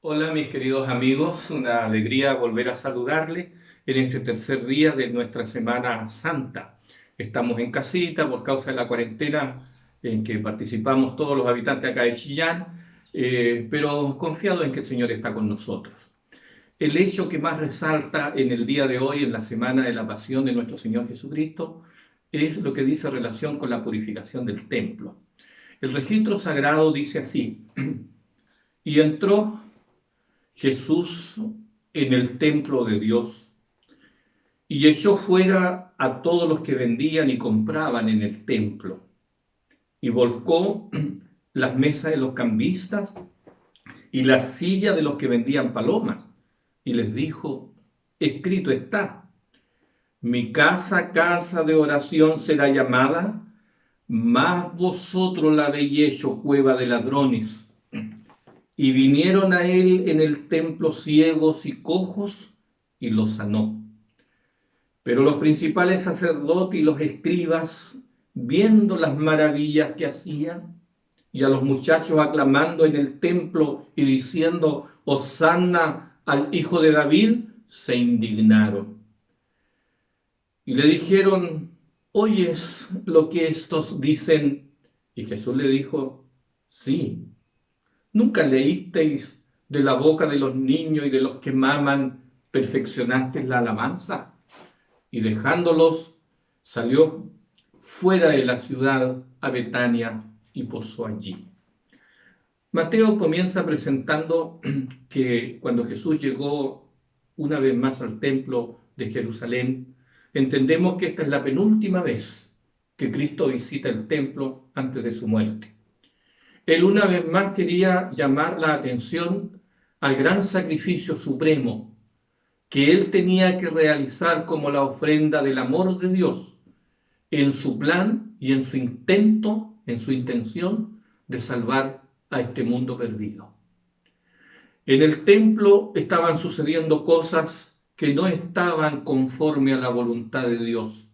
Hola mis queridos amigos, una alegría volver a saludarles en este tercer día de nuestra Semana Santa. Estamos en casita por causa de la cuarentena en que participamos todos los habitantes acá de Chillán, pero confiado en que el Señor está con nosotros. El hecho que más resalta en el día de hoy, en la Semana de la Pasión de nuestro Señor Jesucristo, es lo que dice relación con la purificación del templo. El registro sagrado dice así: y entró Jesús en el templo de Dios y echó fuera a todos los que vendían y compraban en el templo y volcó las mesas de los cambistas y las sillas de los que vendían palomas y les dijo: escrito está, mi casa, casa de oración será llamada, mas vosotros la habéis hecho cueva de ladrones. Y vinieron a él en el templo ciegos y cojos, y los sanó. Pero los principales sacerdotes y los escribas, viendo las maravillas que hacía, y a los muchachos aclamando en el templo y diciendo: Hosanna al Hijo de David, se indignaron. Y le dijeron: ¿oyes lo que estos dicen? Y Jesús le dijo: sí. ¿Nunca leísteis de la boca de los niños y de los que maman, perfeccionaste la alabanza? Y dejándolos, salió fuera de la ciudad a Betania y posó allí. Mateo comienza presentando que cuando Jesús llegó una vez más al templo de Jerusalén, entendemos que esta es la penúltima vez que Cristo visita el templo antes de su muerte. Él una vez más quería llamar la atención al gran sacrificio supremo que él tenía que realizar como la ofrenda del amor de Dios en su plan y en su intento, en su intención de salvar a este mundo perdido. En el templo estaban sucediendo cosas que no estaban conforme a la voluntad de Dios.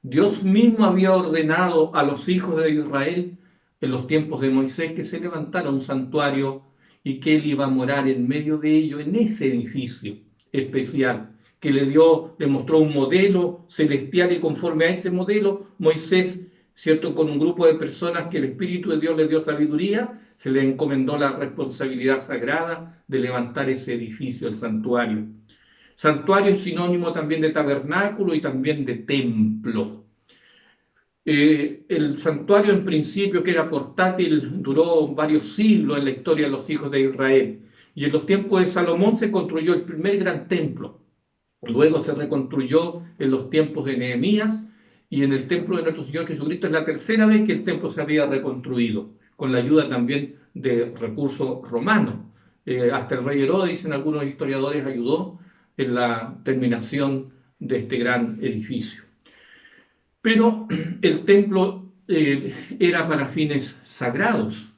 Dios mismo había ordenado a los hijos de Israel en los tiempos de Moisés que se levantara un santuario y que él iba a morar en medio de ello, en ese edificio especial que le mostró un modelo celestial, y conforme a ese modelo Moisés, cierto, con un grupo de personas que el Espíritu de Dios les dio sabiduría, se le encomendó la responsabilidad sagrada de levantar ese edificio, el santuario. Santuario es sinónimo también de tabernáculo y también de templo. El santuario en principio, que era portátil, duró varios siglos en la historia de los hijos de Israel. Y en los tiempos de Salomón se construyó el primer gran templo. Luego se reconstruyó en los tiempos de Nehemías, y en el templo de nuestro Señor Jesucristo es la tercera vez que el templo se había reconstruido, con la ayuda también de recursos romanos. Hasta el rey Herodes, dicen algunos historiadores, ayudó en la terminación de este gran edificio. Pero el templo era para fines sagrados.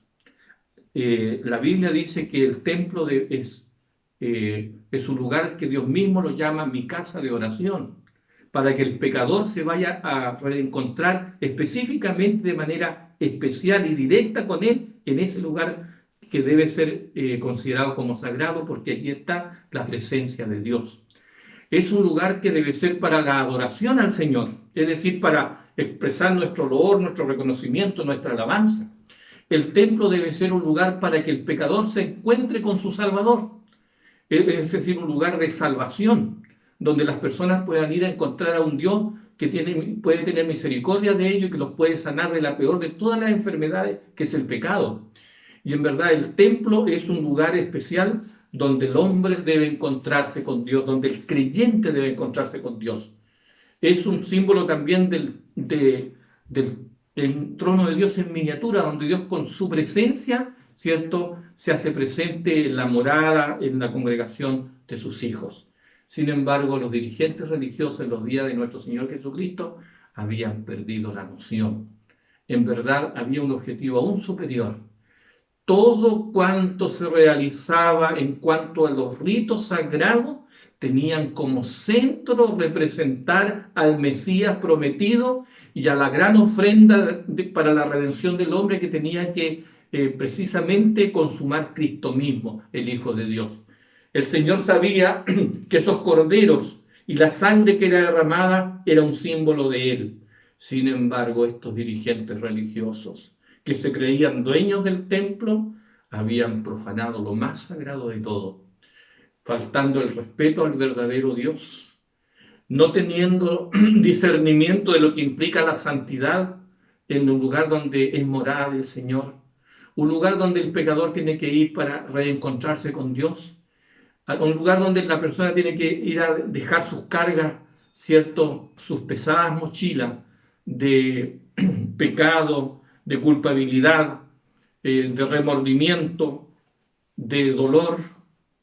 La Biblia dice que el templo es un lugar que Dios mismo lo llama mi casa de oración, para que el pecador se vaya a reencontrar específicamente de manera especial y directa con Él en ese lugar que debe ser considerado como sagrado, porque allí está la presencia de Dios. Es un lugar que debe ser para la adoración al Señor, es decir, para expresar nuestro loor, nuestro reconocimiento, nuestra alabanza. El templo debe ser un lugar para que el pecador se encuentre con su Salvador, es decir, un lugar de salvación, donde las personas puedan ir a encontrar a un Dios que puede tener misericordia de ellos y que los puede sanar de la peor de todas las enfermedades, que es el pecado. Y en verdad el templo es un lugar especial donde el hombre debe encontrarse con Dios, donde el creyente debe encontrarse con Dios. Es un símbolo también del trono de Dios en miniatura, donde Dios con su presencia, ¿cierto?, se hace presente en la morada, en la congregación de sus hijos. Sin embargo, los dirigentes religiosos en los días de nuestro Señor Jesucristo habían perdido la noción. En verdad había un objetivo aún superior. Todo cuanto se realizaba en cuanto a los ritos sagrados tenían como centro representar al Mesías prometido y a la gran ofrenda para la redención del hombre que tenía que precisamente consumar Cristo mismo, el Hijo de Dios. El Señor sabía que esos corderos y la sangre que era derramada era un símbolo de Él. Sin embargo, estos dirigentes religiosos que se creían dueños del templo habían profanado lo más sagrado de todo, faltando el respeto al verdadero Dios, no teniendo discernimiento de lo que implica la santidad en un lugar donde es morada del Señor, un lugar donde el pecador tiene que ir para reencontrarse con Dios, a un lugar donde la persona tiene que ir a dejar sus cargas, ¿cierto? Sus pesadas mochilas de pecado, de culpabilidad, de remordimiento, de dolor,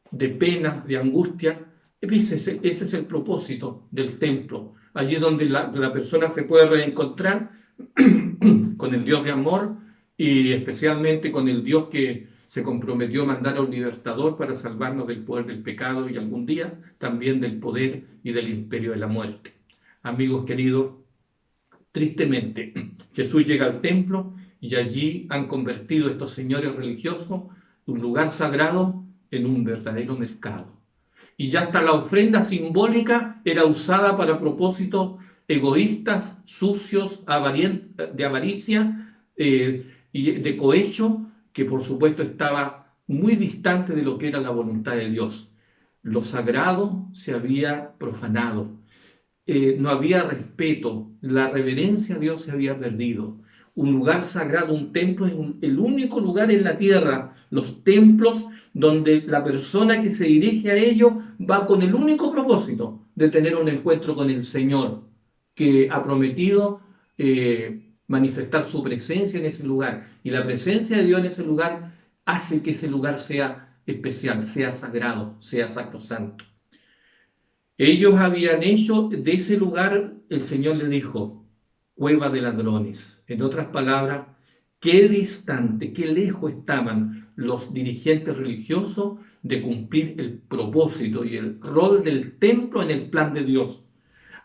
de pena, de angustia. Ese es el propósito del templo. Allí es donde la persona se puede reencontrar con el Dios de amor y especialmente con el Dios que se comprometió a mandar a un libertador para salvarnos del poder del pecado y algún día también del poder y del imperio de la muerte. Amigos queridos, tristemente Jesús llega al templo y allí han convertido estos señores religiosos un lugar sagrado en un verdadero mercado. Y ya hasta la ofrenda simbólica era usada para propósitos egoístas, sucios, de avaricia y de cohecho, que por supuesto estaba muy distante de lo que era la voluntad de Dios. Lo sagrado se había profanado, no había respeto, la reverencia a Dios se había perdido. Un lugar sagrado, un templo, es el único lugar en la tierra, los templos, donde la persona que se dirige a ellos va con el único propósito de tener un encuentro con el Señor, que ha prometido manifestar su presencia en ese lugar. Y la presencia de Dios en ese lugar hace que ese lugar sea especial, sea sagrado, sea sacrosanto. Ellos habían hecho de ese lugar, el Señor le dijo, cueva de ladrones. En otras palabras, qué distante, qué lejos estaban los dirigentes religiosos de cumplir el propósito y el rol del templo en el plan de Dios.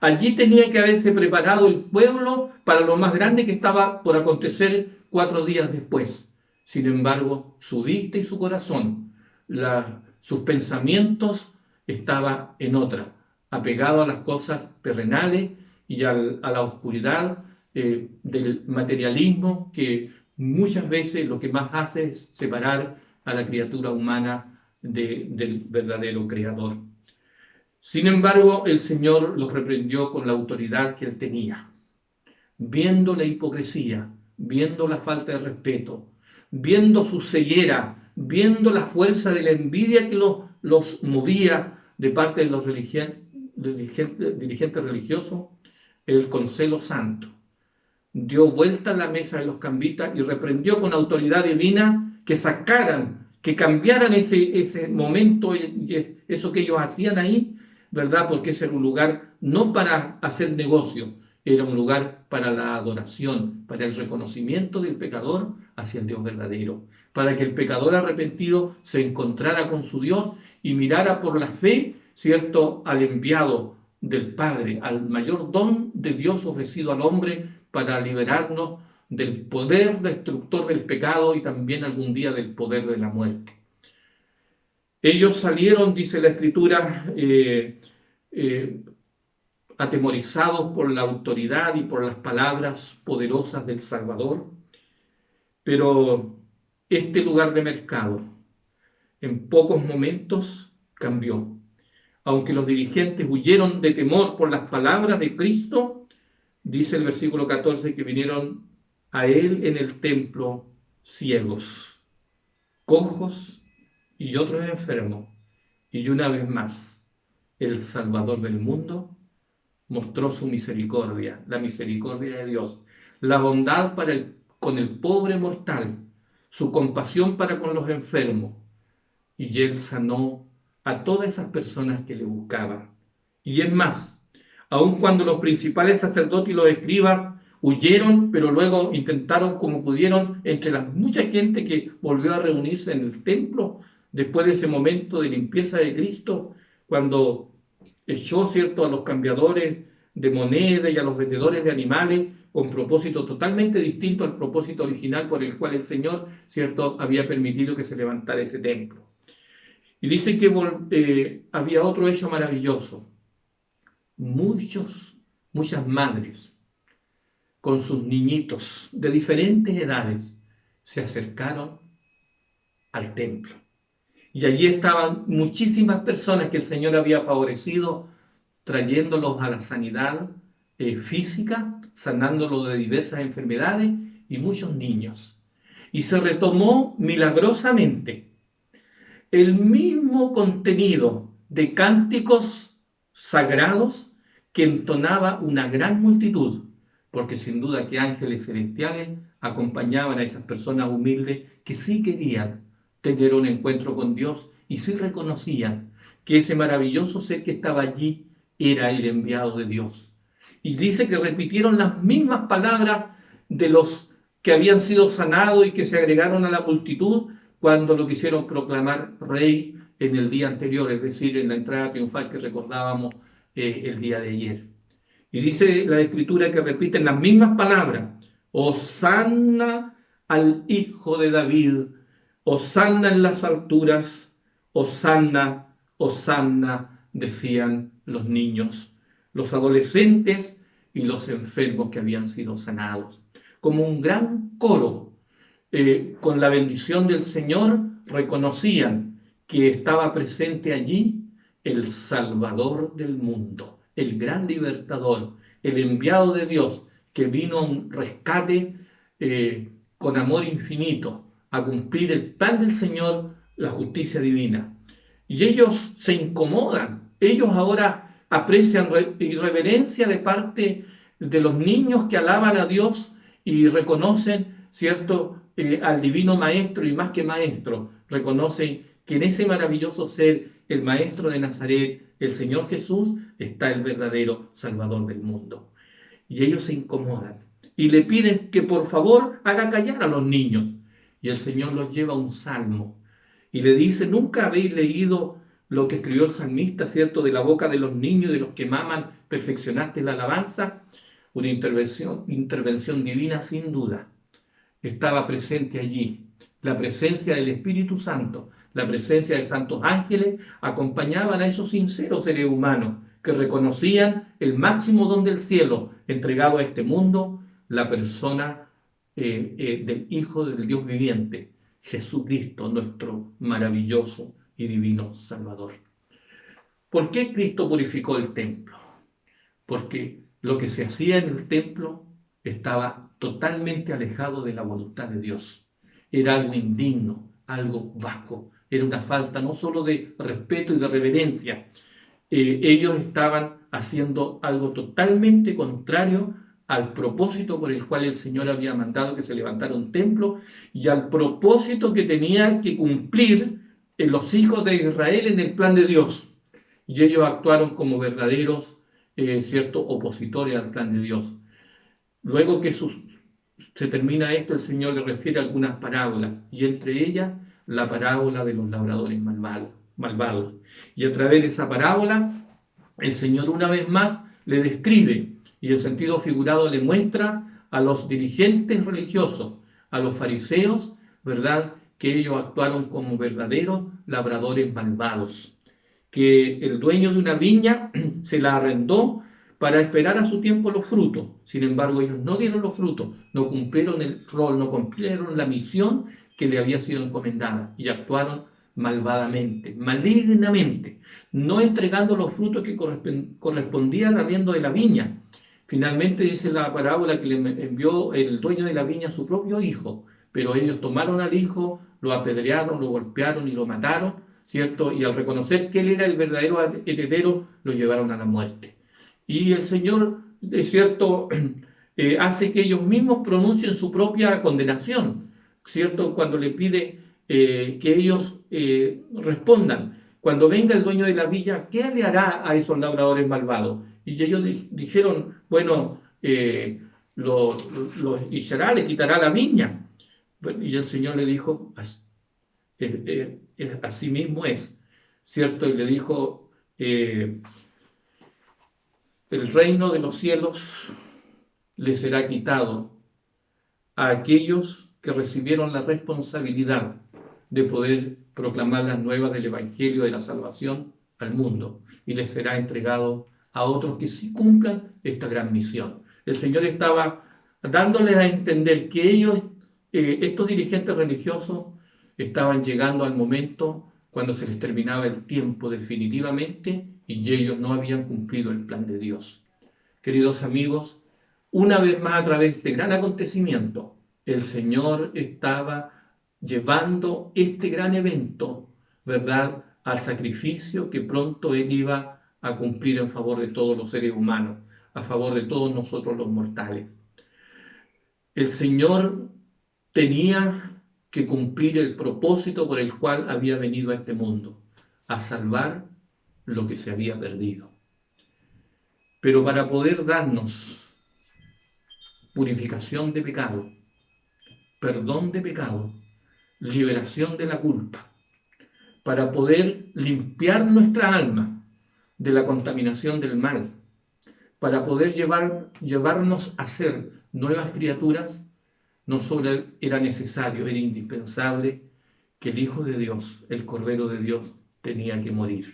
Allí tenía que haberse preparado el pueblo para lo más grande que estaba por acontecer 4 días después. Sin embargo, su vista y su corazón, sus pensamientos estaban en otra, apegado a las cosas terrenales y a la oscuridad del materialismo, que muchas veces lo que más hace es separar a la criatura humana del verdadero Creador. Sin embargo, el Señor los reprendió con la autoridad que Él tenía, viendo la hipocresía, viendo la falta de respeto, viendo su ceguera, viendo la fuerza de la envidia que los movía de parte de los dirigentes religiosos, el Consejo Santo dio vuelta a la mesa de los cambitas y reprendió con autoridad divina que sacaran, que cambiaran ese momento y eso que ellos hacían ahí, ¿verdad? Porque ese era un lugar no para hacer negocio, era un lugar para la adoración, para el reconocimiento del pecador hacia el Dios verdadero, para que el pecador arrepentido se encontrara con su Dios y mirara por la fe, ¿cierto?, al enviado del Padre, al mayor don de Dios ofrecido al hombre para liberarnos del poder destructor del pecado y también algún día del poder de la muerte. Ellos salieron, dice la Escritura, atemorizados por la autoridad y por las palabras poderosas del Salvador, pero este lugar de mercado en pocos momentos cambió. Aunque los dirigentes huyeron de temor por las palabras de Cristo, dice el versículo 14 que vinieron a Él en el templo ciegos, cojos y otros enfermos. Y una vez más, el Salvador del mundo mostró su misericordia, la misericordia de Dios, la bondad con el pobre mortal, su compasión para con los enfermos. Y Él sanó a todas esas personas que le buscaban. Y es más, aun cuando los principales sacerdotes y los escribas huyeron, pero luego intentaron como pudieron, entre la mucha gente que volvió a reunirse en el templo, después de ese momento de limpieza de Cristo, cuando echó, ¿cierto?, a los cambiadores de moneda y a los vendedores de animales, con propósito totalmente distinto al propósito original por el cual el Señor, ¿cierto?, había permitido que se levantara ese templo. Y dice que había otro hecho maravilloso. Muchas madres con sus niñitos de diferentes edades se acercaron al templo. Y allí estaban muchísimas personas que el Señor había favorecido, trayéndolos a la sanidad física, sanándolos de diversas enfermedades y muchos niños. Y se retomó milagrosamente el mismo contenido de cánticos sagrados que entonaba una gran multitud, porque sin duda que ángeles celestiales acompañaban a esas personas humildes que sí querían tener un encuentro con Dios y sí reconocían que ese maravilloso ser que estaba allí era el enviado de Dios. Y dice que repitieron las mismas palabras de los que habían sido sanados y que se agregaron a la multitud cuando lo quisieron proclamar rey en el día anterior, es decir, en la entrada triunfal que recordábamos el día de ayer. Y dice la Escritura que repiten las mismas palabras: Hosanna al Hijo de David, Hosanna en las alturas, Hosanna, Hosanna, decían los niños, los adolescentes y los enfermos que habían sido sanados. Como un gran coro, con la bendición del Señor, reconocían que estaba presente allí el Salvador del mundo, el gran libertador, el enviado de Dios que vino a un rescate con amor infinito, a cumplir el plan del Señor, la justicia divina. Y ellos se incomodan, ellos ahora aprecian irreverencia de parte de los niños que alaban a Dios y reconocen, ¿cierto?, al divino maestro, y más que maestro, reconocen que en ese maravilloso ser, el maestro de Nazaret, el Señor Jesús, está el verdadero Salvador del mundo. Y ellos se incomodan y le piden que por favor haga callar a los niños. Y el Señor los lleva a un salmo y le dice: ¿nunca habéis leído lo que escribió el salmista, ¿cierto? De la boca de los niños y de los que maman perfeccionaste la alabanza. Una intervención divina sin duda. Estaba presente allí. La presencia del Espíritu Santo, la presencia de santos ángeles acompañaban a esos sinceros seres humanos que reconocían el máximo don del cielo entregado a este mundo, la persona del Hijo del Dios viviente, Jesucristo, nuestro maravilloso y divino Salvador. ¿Por qué Cristo purificó el templo? Porque lo que se hacía en el templo estaba totalmente alejado de la voluntad de Dios. Era algo indigno, algo bajo. Era una falta no solo de respeto y de reverencia. Ellos estaban haciendo algo totalmente contrario al propósito por el cual el Señor había mandado que se levantara un templo y al propósito que tenían que cumplir los hijos de Israel en el plan de Dios. Y ellos actuaron como verdaderos opositores al plan de Dios. Luego que se termina esto, el Señor le refiere algunas parábolas, y entre ellas la parábola de los labradores malvados. Y a través de esa parábola, el Señor una vez más le describe, y en sentido figurado le muestra a los dirigentes religiosos, a los fariseos, ¿verdad?, que ellos actuaron como verdaderos labradores malvados, que el dueño de una viña se la arrendó para esperar a su tiempo los frutos. Sin embargo, ellos no dieron los frutos, no cumplieron el rol, no cumplieron la misión que le había sido encomendada y actuaron malvadamente, malignamente, no entregando los frutos que correspondían al arriendo de la viña. Finalmente dice la parábola que le envió el dueño de la viña a su propio hijo, pero ellos tomaron al hijo, lo apedrearon, lo golpearon y lo mataron, ¿cierto? Y al reconocer que él era el verdadero heredero, lo llevaron a la muerte. Y el Señor, es cierto, hace que ellos mismos pronuncien su propia condenación, ¿cierto? Cuando le pide que ellos respondan. Cuando venga el dueño de la villa, ¿qué le hará a esos labradores malvados? Y ellos dijeron, bueno, los echará, le quitará la viña. Y el Señor le dijo, así mismo es, ¿cierto? Y le dijo, el reino de los cielos le será quitado a aquellos que recibieron la responsabilidad de poder proclamar las nuevas del Evangelio de la salvación al mundo, y les será entregado a otros que sí cumplan esta gran misión. El Señor estaba dándoles a entender que ellos, estos dirigentes religiosos, estaban llegando al momento cuando se les terminaba el tiempo definitivamente y ellos no habían cumplido el plan de Dios. Queridos amigos, una vez más a través de este gran acontecimiento, el Señor estaba llevando este gran evento, ¿verdad?, al sacrificio que pronto Él iba a cumplir en favor de todos los seres humanos, a favor de todos nosotros los mortales. El Señor tenía que cumplir el propósito por el cual había venido a este mundo, a salvar lo que se había perdido. Pero para poder darnos purificación de pecado, perdón de pecado, liberación de la culpa, para poder limpiar nuestra alma de la contaminación del mal, para poder llevarnos a ser nuevas criaturas, no solo era necesario, era indispensable que el Hijo de Dios, el Cordero de Dios, tenía que morir.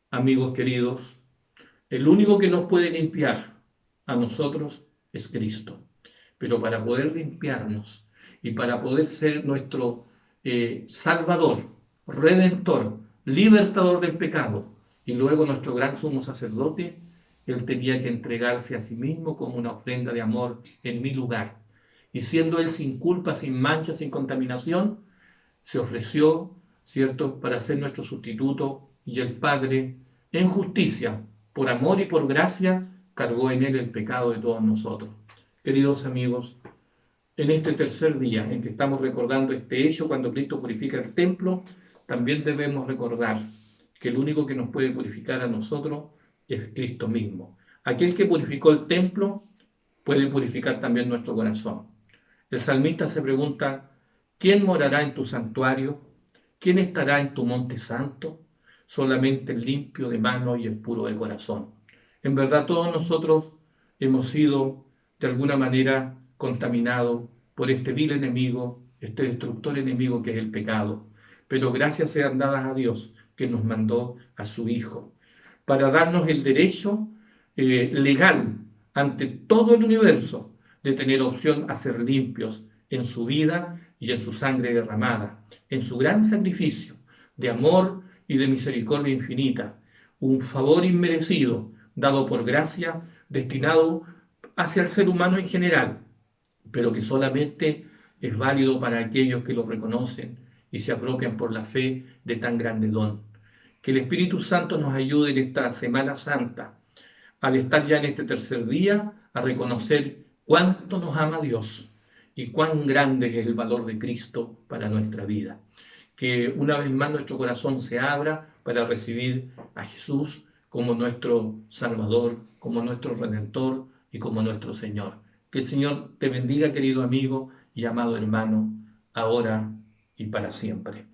Amigos queridos, el único que nos puede limpiar a nosotros es Cristo. Pero para poder limpiarnos y para poder ser nuestro Salvador, Redentor, libertador del pecado y luego nuestro gran sumo sacerdote, Él tenía que entregarse a sí mismo como una ofrenda de amor en mi lugar. Y siendo Él sin culpa, sin mancha, sin contaminación, se ofreció, ¿cierto?, para ser nuestro sustituto, y el Padre, en justicia, por amor y por gracia, cargó en Él el pecado de todos nosotros. Queridos amigos, en este tercer día en que estamos recordando este hecho cuando Cristo purifica el templo, también debemos recordar que el único que nos puede purificar a nosotros es Cristo mismo. Aquel que purificó el templo puede purificar también nuestro corazón. El salmista se pregunta: ¿quién morará en tu santuario? ¿Quién estará en tu monte santo? Solamente el limpio de mano y el puro de corazón. En verdad todos nosotros hemos sido de alguna manera contaminados por este vil enemigo, este destructor enemigo que es el pecado. Pero gracias sean dadas a Dios, que nos mandó a su Hijo para darnos el derecho legal ante todo el universo de tener opción a ser limpios en su vida y en su sangre derramada, en su gran sacrificio de amor y de misericordia infinita, un favor inmerecido dado por gracia, destinado hacia el ser humano en general, pero que solamente es válido para aquellos que lo reconocen y se apropian por la fe de tan grande don. Que el Espíritu Santo nos ayude en esta Semana Santa, al estar ya en este tercer día, a reconocer cuánto nos ama Dios y cuán grande es el valor de Cristo para nuestra vida. Que una vez más nuestro corazón se abra para recibir a Jesús como nuestro Salvador, como nuestro Redentor y como nuestro Señor. Que el Señor te bendiga, querido amigo y amado hermano, ahora y para siempre.